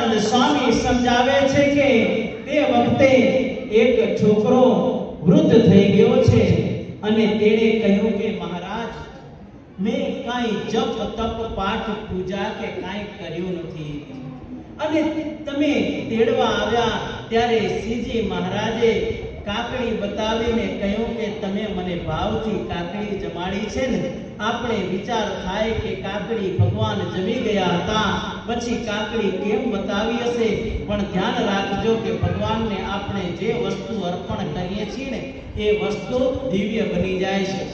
નિષ્કુળાનંદ સ્વામી સમજાવે છે કે તે વખતે એક છોકરો વૃદ્ધ થઈ ગયો છે અને તેણે કહ્યું કે મહારાજ, મેં કાંઈ જપ તપ પાઠ પૂજા કે કાંઈ કર્યું નથી, અને તમે તેડવા આવ્યા ત્યારે શ્રીજી મહારાજે કાકડી બતાવીને કહ્યું કે તમે મને ભાવથી કાકડી જમાડી છે ને. આપણે વિચાર થાય કે કાકડી ભગવાન જમી ગયા હતા, પછી કાકડી કેમ બતાવી હશે? પણ ધ્યાન રાખજો કે ભગવાનને આપણે જે વસ્તુ અર્પણ કરીએ છીએ ને એ વસ્તુ દિવ્ય બની જાય છે.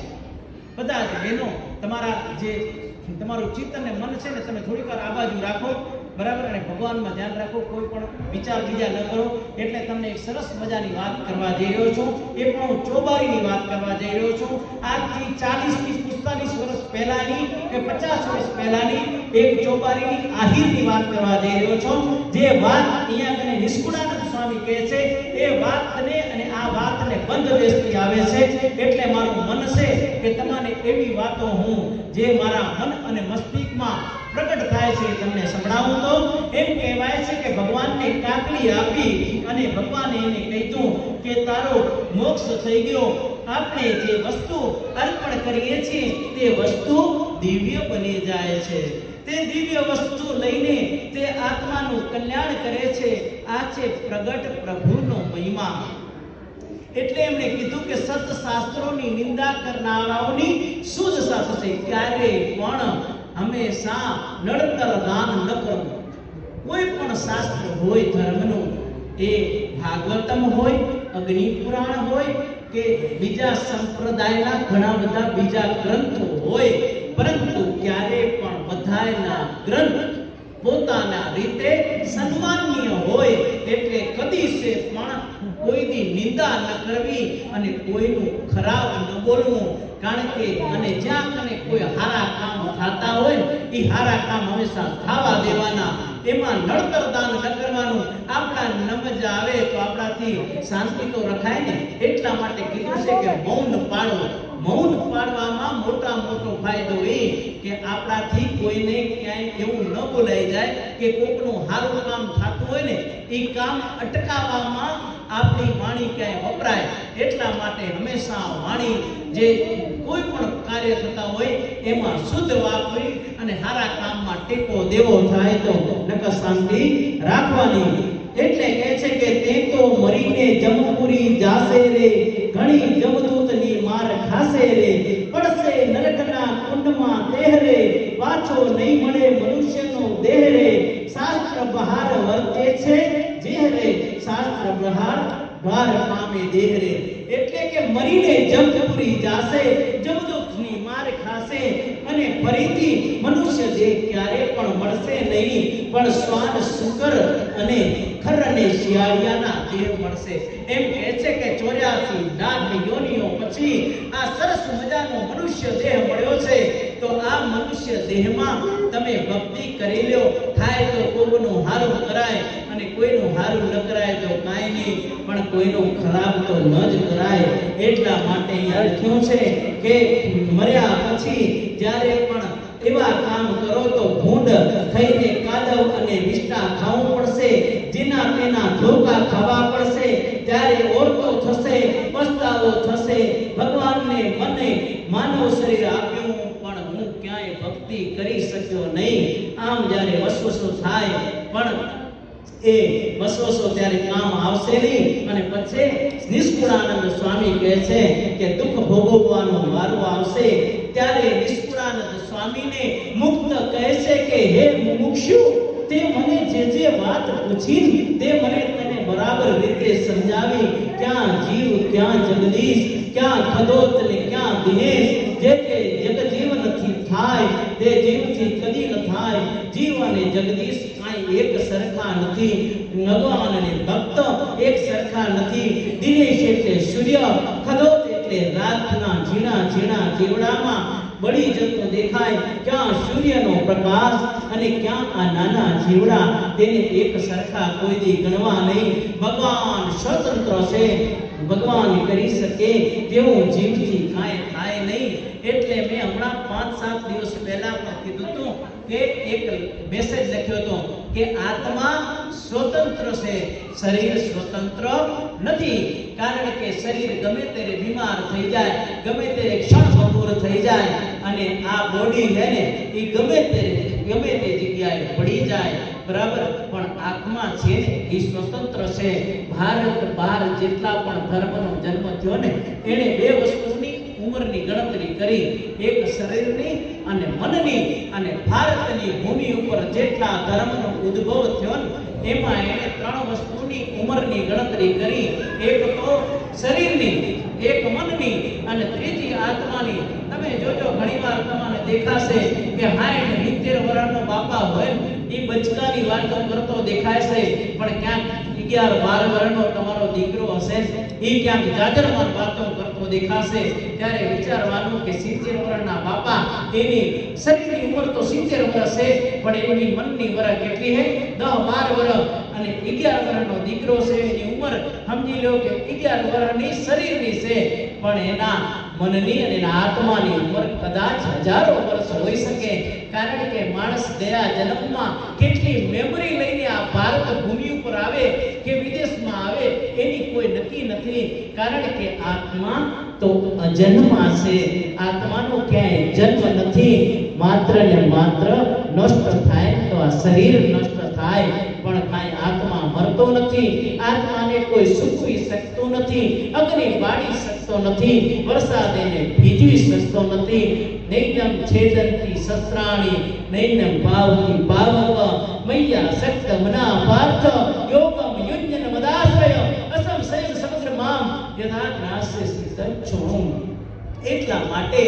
બધા જ બહેનો, તમારું ચિત્ત અને મન છે ને તમે થોડીક વાર આ બાજુ રાખો, બરાબર, અને ભગવાનમાં ધ્યાન રાખો, કોઈ પણ વિચાર બીજા ન કરો. એટલે તમને એક સરસ મજાની વાત કરવા જઈ રહ્યો છું. એ પણ હું ચોબારીની વાત કરવા જઈ રહ્યો છું. આજથી 40 થી 45 વર્ષ પહેલાની કે 50 વર્ષ પહેલાની એક ચોબારીની આહિરની વાત કરવા જઈ રહ્યો છું. જે વાત અહીંયા કને નિષ્કુળાનંદ સ્વામી કહે છે એ વાતને અને આ વાતને બંધ બેસતી આવે છે. એટલે મારું મન છે કે તમને એવી વાતો હું જે મારા મન અને મસ્તિષ્કમાં પ્રગટ થાય છે તમને સંભળાવું. તો એમ કહેવાય છે કે ભગવાનને કાકડી આપી અને ભગવાને એને કીધું કે તારો મોક્ષ થઈ ગયો. આપણે જે વસ્તુ અર્પણ કરીએ છીએ તે વસ્તુ દિવ્ય બની જાય છે. તે દિવ્ય વસ્તુ લઈને તે આત્માનું કલ્યાણ કરે છે. આ છે પ્રગટ પ્રભુનો મહિમા. એટલે એમણે કીધું કે સત્શાસ્ત્રોની નિંદા કરનારાઓની શુદ્ધ થશે. ક્યારે પણ હંમેશા નડતર દાન ન કરવું. કોઈ પણ શાસ્ત્ર હોય ધર્મનું, એ ભાગવતમ હોય, અગ્નિ પુરાણ હોય કે બીજા સંપ્રદાયના ઘણા બધા બીજા ગ્રંથો હોય, પરંતુ ક્યારે પણ બધાયના ગ્રંથ પોતાના રીતે સન્માનનીય હોય. એટલે કદી છે પણ કોઈની નિંદા ન કરવી અને કોઈનું ખરાબ ન બોલવું. કારણ કે અને જ્યાં કને કોઈ હારા કામ થતા હોય એ હારા કામ હંમેશા થવા દેવાના. એમાં નડતર દાન ન કરવાનું. આપણા નમજ આવે તો આપણાથી શાંતિ તો રખાય ને. એટલા માટે કીધું છે કે મૌન પાળવું. મૌન પાળવામાં મોટા મોટો ફાયદો એ કે આપણાથી કોઈને ક્યાંય એવું ન બોલાઈ જાય કે કોકનું સારું કામ થતું હોય ને એ કામ અટકાવવામાં આપણી વાણી ક્યાંય વપરાય. એટલા માટે હંમેશા વાણી જે કોઈ પણ કાર્ય થતા હોય એમાં શુદ્ધ વાપરી અને સારા કામમાં ટેકો દેવો થાય તો નકર શાંતિ રાખવાની. એટલે કહે છે કે તે તો મરીને જમપુરી જાશે રે, ઘણી જમદૂતની માર ખાશે રે, પડશે નરકના કુંડમાં દેહ રે, પાછો નહીં મળે મનુષ્યનો દેહ રે, શાસ્ત્ર બહાર વર્તે છે જેહ રે, શાસ્ત્ર બહાર ભાર પામે દેહ રે. એટલે કે મરીને જમપુરી જાશે, જમદૂતની માર ખાશે અને ફરીથી મનુષ્ય દેહ ક્યારે પણ મળશે નહીં, પણ શ્વાન શુકર અને ખર અને શિયાળિયાના દેહ મળશે. એમ કહે છે કે 84 લાખ યોનિઓ પછી આ સરસ મજાનો મનુષ્ય દેહ મળ્યો છે. તો આ મનુષ્ય દેહમાં તમે ભક્તિ કરી લ્યો. થાય તો કોઈનું હારું કરાય અને કોઈનું હારું ન કરાય તો કાંઈ નહીં, પણ કોઈનું ખરાબ તો ન જ કરાય. એટલા માટે અહીંયા લખ્યું છે કે મર્યા પછી જ્યારે પણ એવા કામ કરો તો ભૂંડ થઈને કાદવ અને વિષ્ટા ખાવું પડશે, જેના તેના ધોકા ખાવા પડશે. ત્યારે ઓરતો થશે, પસ્તાવો થશે. ભગવાનને મને માનવ શરીર આપ્યું પણ હું ક્યાંય ભક્તિ કરી શક્યો નહીં. આમ જ્યારે વસવસો થાય પણ એ વસવસો ત્યારે કામ આવશે નહીં. અને પછી નિષ્કુળાનંદ સ્વામી કહે છે કે દુઃખ ભોગવવાનો વારો આવશે ત્યારે નિષ્કુળાનંદ સ્વામીને મુક્ત કહે છે કે હે મુમુક્ષુ, તે મને જે વાત પૂછી તે મને તને બરાબર રીતે સમજાવી. ક્યાં જીવ ક્યાં જગદીશ, ક્યાં ખદોત ને ક્યાં દિનેશ. જે કે જગજીવનથી થાય તે જીવથી કદી ન થાય. જીવ અને જગદીશ કાંઈ એક સરખા નથી. ભગવાન અને ભક્ત એક સરખા નથી. દિનેશ એટલે સૂર્ય, ખદોત એટલે રાતના ઝીણા ઝીણા જીવડામાં બળી જતો દેખાય. ક્યાં સૂર્યનો પ્રકાશ અને ક્યાં આ નાના જીવડા, તેને એક સરખા કોઈ દી ગણવા નહીં. ભગવાન સ્વતંત્ર છે, ભગવાન કરી શકે તેવું જીવથી કાંઈ થાય નહીં. નહીં. એટલે મેં હમણાં 5-7 દિવસ પહેલા પણ કીધું હતું કે એક મેસેજ લખ્યો હતો કે આત્મા સ્વતંત્ર છે, શરીર સ્વતંત્ર નથી. કારણ કે શરીર ગમે ત્યારે બીમાર થઈ જાય, ગમે ત્યારે ક્ષણભંગુર થઈ જાય, અને આ બોડી છે ને એ ગમે તે જગ્યાએ પડી જાય, બરાબર. પણ આત્મા છે ને એ સ્વતંત્ર છે. ભારત બહાર જેટલા પણ ધર્મનો જન્મ થયો ને એને બે વસ્તુની ઉંમરની ગણતરી કરી, એક શરીરની અને મનની. અને ભારતની ભૂમિ ઉપર જેટલા ધર્મનો ઉદ્ભવ થયો ને એમાં એને 3 વસ્તુની ઉંમરની ગણતરી કરી, એક તો શરીરની, એક મનની અને ત્રીજી આત્માની. તમે જોજો ઘણીવાર તમને દેખાશે કે 60-70 વર્ષનો બાપા હોય એ બચકાની વાતો કરતો દેખાય છે, પણ ક્યાંક 11-12 વર્ષનો તમારો દીકરો હશે એ ક્યાંક જાજરમાન વાતો કરતો દેખાશે. ત્યારે વિચારવાનું કે 70 વર્ષના બાપા, એની શરીરની ઉંમર તો 70 વર્ષ છે, પણ એની મનની ઉંમર કેટલી છે? 10-12 વર્ષ. અને 11 વર્ષનો દીકરો છે, એની ઉંમર સમજી લો કે 11 વર્ષની શરીરની છે, પણ એના મનની અને એના આત્માની ઉંમર કદાચ હજારો વર્ષ હોઈ શકે. કારણ કે માણસ ગયા જન્મમાં કેટલી મેમરી લઈને આ ભારત ભૂમિ ઉપર આવે કે વિદેશમાં આવે એની કોઈ નક્કી નથી. કારણ કે આત્મા તો અજન્મા છે, આત્માનો ક્યાંય જન્મ નથી. માત્ર ને માત્ર નષ્ટ થાય તો આ શરીર નષ્ટ થાય, પણ કાંઈ આત્મા મરતો નથી. આત્માને કોઈ સૂકવી શકતો નથી, અગ્નિ બાળી શકતો નથી, વરસાદ એને ભીજવી શકતો નથી. નૈનમ છેદંતી શસ્ત્રાણી નૈનમ ભાવતી ભાવવ મૈયા શક્ત મના પાર્થ યોગમ યુજ્ઞન મદાશ્રય અસમ સૈવ સમગ્ર મામ યથા ગ્રાસ્ય સિદ્ધચ્છુમ. એટલા માટે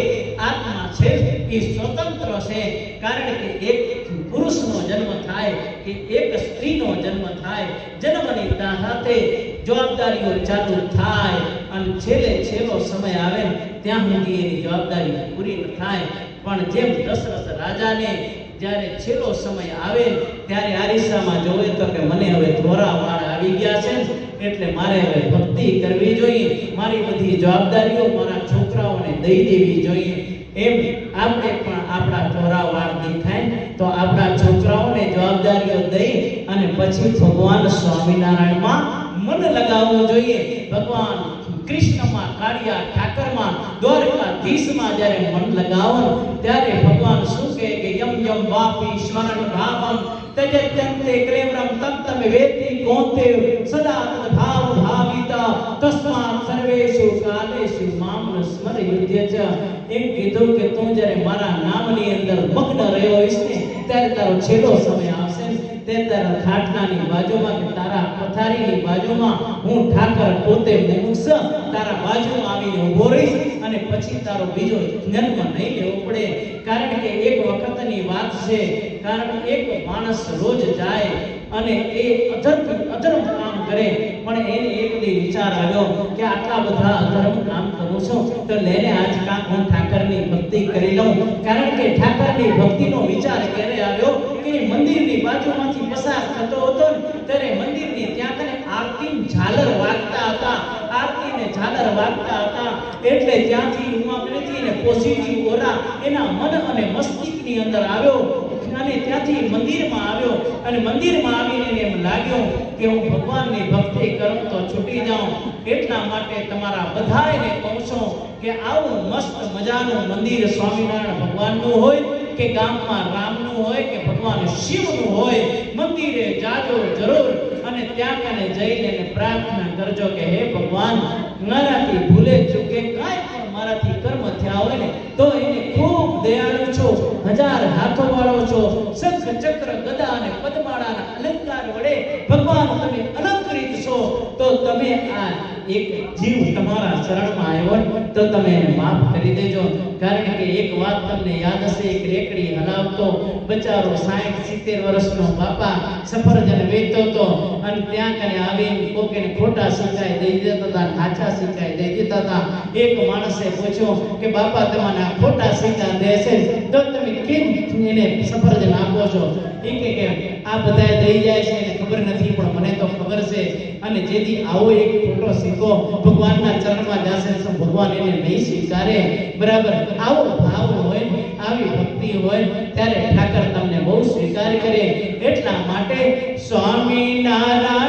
આત્મા છે એ સ્વતંત્ર છે. કારણ કે એક પુરુષનો જન્મ થાય કે એક સ્ત્રીનો જન્મ થાય, જન્મની સાથે જવાબદારીઓ ચાલુ થાય અને છેલ્લો સમય આવે ત્યાં સુધી એની જવાબદારી પૂરી ન થાય. પણ જેમ દશરથ રાજાને જ્યારે છેલ્લો સમય આવે ત્યારે આરિસામાં જોવે તો કે મને હવે ધોરા વાળ આવી ગયા છે, એટલે મારે હવે ભક્તિ કરવી જોઈએ, મારી બધી જવાબદારીઓ મારા છોકરાઓને દઈ દેવી જોઈએ. એમ આપણે પણ આપણા ધોરા વાળ દેખાય તો આપણા છોકરાઓને જવાબદારીઓ દઈ અને પછી ભગવાન સ્વામિનારાયણમાં મન લગાવવું જોઈએ. ભગવાન કૃષ્ણમાં, કાળિયા ઠાકરમાં, દ્વારકાધીશમાં જ્યારે મન લગાવો ત્યારે ભગવાન શું કહે કે યમ યમ વાપી સ્મરણ ભાવમ તજત્યંતે ક્લેવરમ તત્તમ વેતિ કોંતે સદા તદ ભાવ ભાવિતા તસ્માત સર્વેષુ કાલેષુ મામ સ્મર યુધ્ય ચ. એમ કીધું કે તું જ્યારે મારા નામની અંદર મગ્ન રહ્યો હોઈશ ને ત્યારે તારો છેલ્લો સમય આવશે તે તારા ખાટલાની બાજુમાં કે તારા પથારીની બાજુમાં હું ઠાકર પોતે મુમુક્ષ તારા બાજુમાં આવીને ઊભો રહીશ અને પછી તારો બીજો જન્મ નહીં લેવો પડે. કારણ કે એક વખતની વાત છે. કારણ એક માણસ રોજ જાય અને એ અધર્મ કામ કરે, પણ એને એક દી વિચાર આવ્યો કે આટલા બધા અધર્મ કામ કરું છું તો લેને આજ કામ હું ઠાકરની ભક્તિ કરી લઉં. કારણ કે ઠાકરની ભક્તિનો વિચાર ક્યારે આવ્યો કે મંદિરની બાજુમાંથી પસાર થતો હતો ત્યારે મંદિરની ત્યાં કને આરતી ઝાલર વાગતા હતા, આરતીને ઝાલર વાગતા હતા. એટલે ત્યાંથી ઉમાપતિને ને પોઝિટિવ ઓરા એના મન અને મસ્તિષ્કની અંદર આવ્યો અને ત્યાંથી મંદિરમાં આવ્યો અને મંદિરમાં આવીને એમ લાગ્યો કે હું ભગવાનની ભક્તિ કરું તો છૂટી જાઉં. એટલા માટે તમારા બધાને કહું છું કે આવું મસ્ત મજાનું મંદિર સ્વામિનારાયણ ભગવાનનું હોય કે ગામમાં રામનું હોય કે ભગવાન શિવનું હોય, મંદિરે જાજો જરૂર અને ત્યાં કને જઈને પ્રાર્થના કરજો કે હે ભગવાન, મારાથી ભૂલે ચૂકે કાંઈ પણ મારાથી કર્મ થયા હોય ને તો એને ખૂબ દયાળુ છો, 1000 હાથો વાળો છો, શંખ ચક્ર ગદા અને પદ્માળાના અલંકાર વડે ભગવાન તમે અલંકૃત છો. તો તમે આ એક જીવ તમારા શરણમાં આવ્યો તો તમે એને માફ કરી દેજો. કારણ કે એક વાત તમને યાદ હશે, એક રેકડી હલાવતો બચારો 60-70 વર્ષનો બાપા સફરજન વેચતો હતો અને ત્યાં કને આવીને કોકેને ખોટા સિક્કા દઈ દેતા હતા, સાચા સિક્કા દઈ દેતા હતા. એક માણસે પૂછ્યું કે બાપા તમને આ ખોટા સિક્કા દે છે તો તમે તમે કેમ એને સફરજન આપો છો? એ કે આ બધાય દઈ જાય છે એને ખબર નથી, પણ મને તો ખબર છે. અને જેથી આવો એક ખોટો સિક્કો ભગવાનના ચરણમાં જશે તો ભગવાન એને નહીં સ્વીકારે. બરાબર, આવો ભાવ હોય, આવી ભક્તિ હોય ત્યારે ઠાકર તમને બહુ સ્વીકાર કરે. એટલા માટે સ્વામી નારાયણ